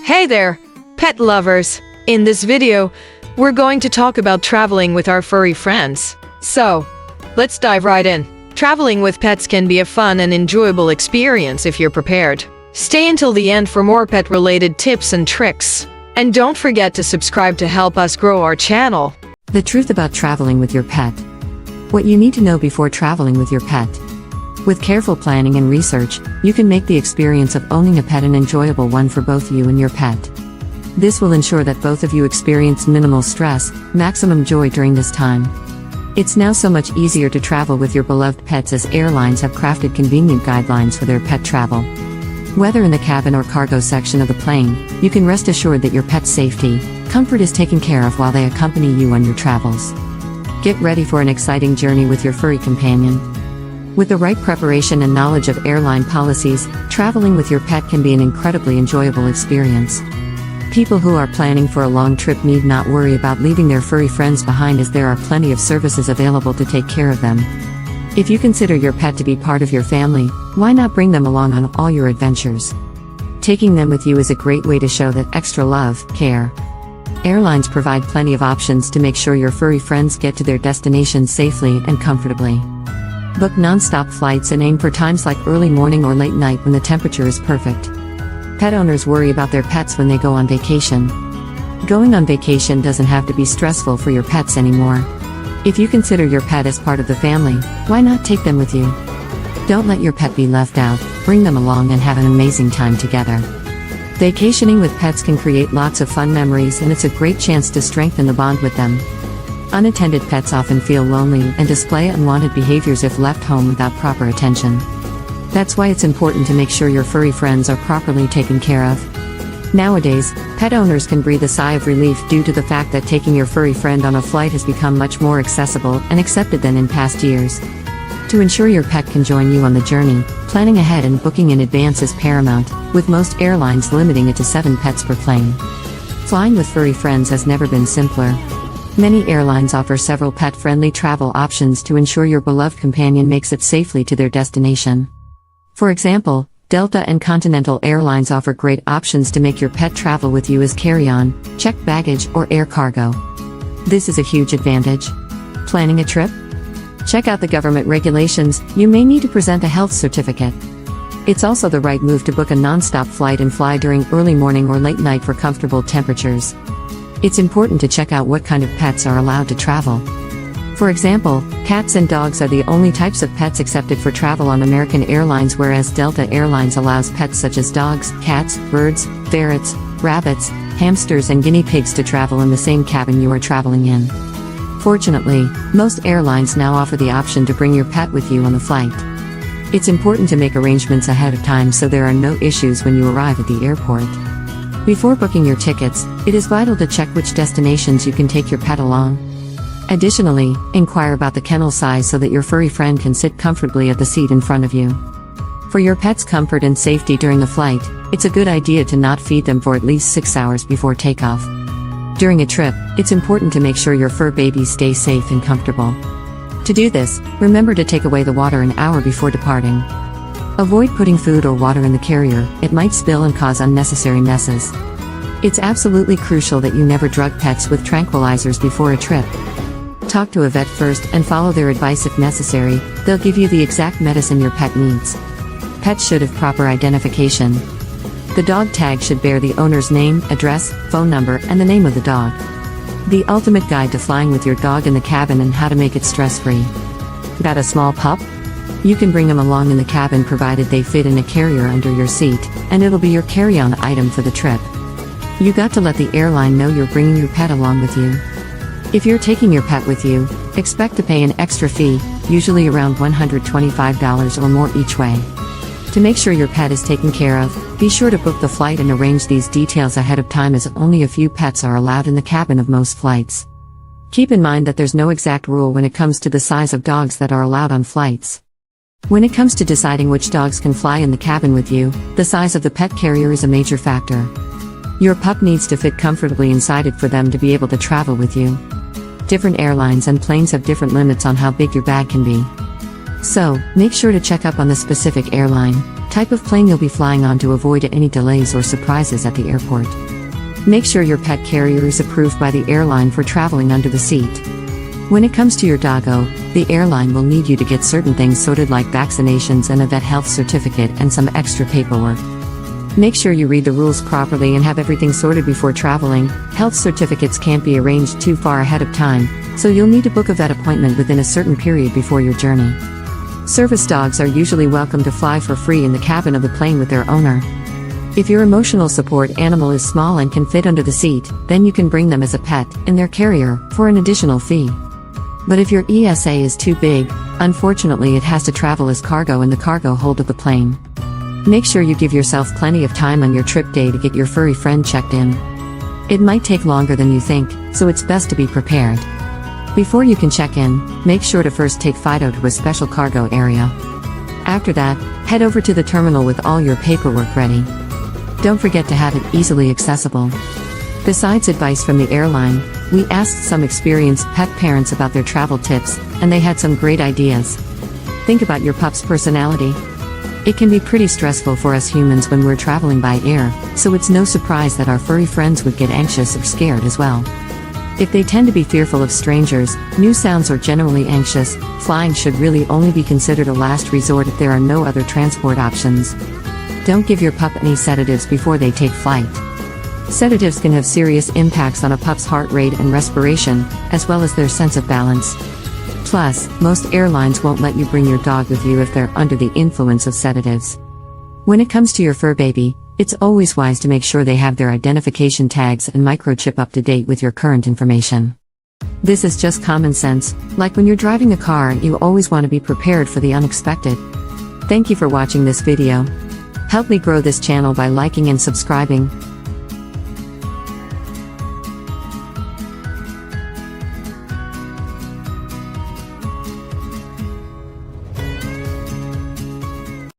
Hey there, pet lovers! In this video, we're going to talk about traveling with our furry friends. So, let's dive right in. Traveling with pets can be a fun and enjoyable experience if you're prepared. Stay until the end for more pet-related tips and tricks. And don't forget to subscribe to help us grow our channel. The truth about traveling with your pet. What you need to know before traveling with your pet. With careful planning and research, you can make the experience of owning a pet an enjoyable one for both you and your pet. This will ensure that both of you experience minimal stress, maximum joy during this time. It's now so much easier to travel with your beloved pets as airlines have crafted convenient guidelines for their pet travel. Whether in the cabin or cargo section of the plane, you can rest assured that your pet's safety, comfort is taken care of while they accompany you on your travels. Get ready for an exciting journey with your furry companion. With the right preparation and knowledge of airline policies, traveling with your pet can be an incredibly enjoyable experience. People who are planning for a long trip need not worry about leaving their furry friends behind, as there are plenty of services available to take care of them. If you consider your pet to be part of your family, why not bring them along on all your adventures? Taking them with you is a great way to show that extra love, care. Airlines provide plenty of options to make sure your furry friends get to their destinations safely and comfortably. Book non-stop flights and aim for times like early morning or late night when the temperature is perfect. Pet owners worry about their pets when they go on vacation. Going on vacation doesn't have to be stressful for your pets anymore. If you consider your pet as part of the family, why not take them with you? Don't let your pet be left out, bring them along and have an amazing time together. Vacationing with pets can create lots of fun memories, and it's a great chance to strengthen the bond with them. Unattended pets often feel lonely and display unwanted behaviors if left home without proper attention. That's why it's important to make sure your furry friends are properly taken care of. Nowadays, pet owners can breathe a sigh of relief due to the fact that taking your furry friend on a flight has become much more accessible and accepted than in past years. To ensure your pet can join you on the journey, planning ahead and booking in advance is paramount, with most airlines limiting it to 7 pets per plane. Flying with furry friends has never been simpler. Many airlines offer several pet-friendly travel options to ensure your beloved companion makes it safely to their destination. For example, Delta and Continental Airlines offer great options to make your pet travel with you as carry-on, checked baggage, or air cargo. This is a huge advantage. Planning a trip? Check out the government regulations. You may need to present a health certificate. It's also the right move to book a non-stop flight and fly during early morning or late night for comfortable temperatures. It's important to check out what kind of pets are allowed to travel. For example, cats and dogs are the only types of pets accepted for travel on American Airlines, whereas Delta Airlines allows pets such as dogs, cats, birds, ferrets, rabbits, hamsters and guinea pigs to travel in the same cabin you are traveling in. Fortunately, most airlines now offer the option to bring your pet with you on the flight. It's important to make arrangements ahead of time so there are no issues when you arrive at the airport. Before booking your tickets, it is vital to check which destinations you can take your pet along. Additionally, inquire about the kennel size so that your furry friend can sit comfortably at the seat in front of you. For your pet's comfort and safety during the flight, it's a good idea to not feed them for at least 6 hours before takeoff. During a trip, it's important to make sure your fur babies stay safe and comfortable. To do this, remember to take away the water an hour before departing. Avoid putting food or water in the carrier, it might spill and cause unnecessary messes. It's absolutely crucial that you never drug pets with tranquilizers before a trip. Talk to a vet first and follow their advice if necessary. They'll give you the exact medicine your pet needs. Pets should have proper identification. The dog tag should bear the owner's name, address, phone number, and the name of the dog. The ultimate guide to flying with your dog in the cabin and how to make it stress-free. Got a small pup? You can bring them along in the cabin provided they fit in a carrier under your seat, and it'll be your carry-on item for the trip. You got to let the airline know you're bringing your pet along with you. If you're taking your pet with you, expect to pay an extra fee, usually around $125 or more each way. To make sure your pet is taken care of, be sure to book the flight and arrange these details ahead of time, as only a few pets are allowed in the cabin of most flights. Keep in mind that there's no exact rule when it comes to the size of dogs that are allowed on flights. When it comes to deciding which dogs can fly in the cabin with you, the size of the pet carrier is a major factor. Your pup needs to fit comfortably inside it for them to be able to travel with you. Different airlines and planes have different limits on how big your bag can be. So, make sure to check up on the specific airline, type of plane you'll be flying on to avoid any delays or surprises at the airport. Make sure your pet carrier is approved by the airline for traveling under the seat. When it comes to your doggo, the airline will need you to get certain things sorted like vaccinations and a vet health certificate and some extra paperwork. Make sure you read the rules properly and have everything sorted before traveling. Health certificates can't be arranged too far ahead of time, so you'll need to book a vet appointment within a certain period before your journey. Service dogs are usually welcome to fly for free in the cabin of the plane with their owner. If your emotional support animal is small and can fit under the seat, then you can bring them as a pet in their carrier for an additional fee. But if your ESA is too big, unfortunately it has to travel as cargo in the cargo hold of the plane. Make sure you give yourself plenty of time on your trip day to get your furry friend checked in. It might take longer than you think, so it's best to be prepared. Before you can check in, make sure to first take Fido to a special cargo area. After that, head over to the terminal with all your paperwork ready. Don't forget to have it easily accessible. Besides advice from the airline, we asked some experienced pet parents about their travel tips, and they had some great ideas. Think about your pup's personality. It can be pretty stressful for us humans when we're traveling by air, so it's no surprise that our furry friends would get anxious or scared as well. If they tend to be fearful of strangers, new sounds or generally anxious, flying should really only be considered a last resort if there are no other transport options. Don't give your pup any sedatives before they take flight. Sedatives can have serious impacts on a pup's heart rate and respiration, as well as their sense of balance. Plus, most airlines won't let you bring your dog with you if they're under the influence of sedatives. When it comes to your fur baby, it's always wise to make sure they have their identification tags and microchip up to date with your current information. This is just common sense, like when you're driving a car, you always want to be prepared for the unexpected. Thank you for watching this video. Help me grow this channel by liking and subscribing.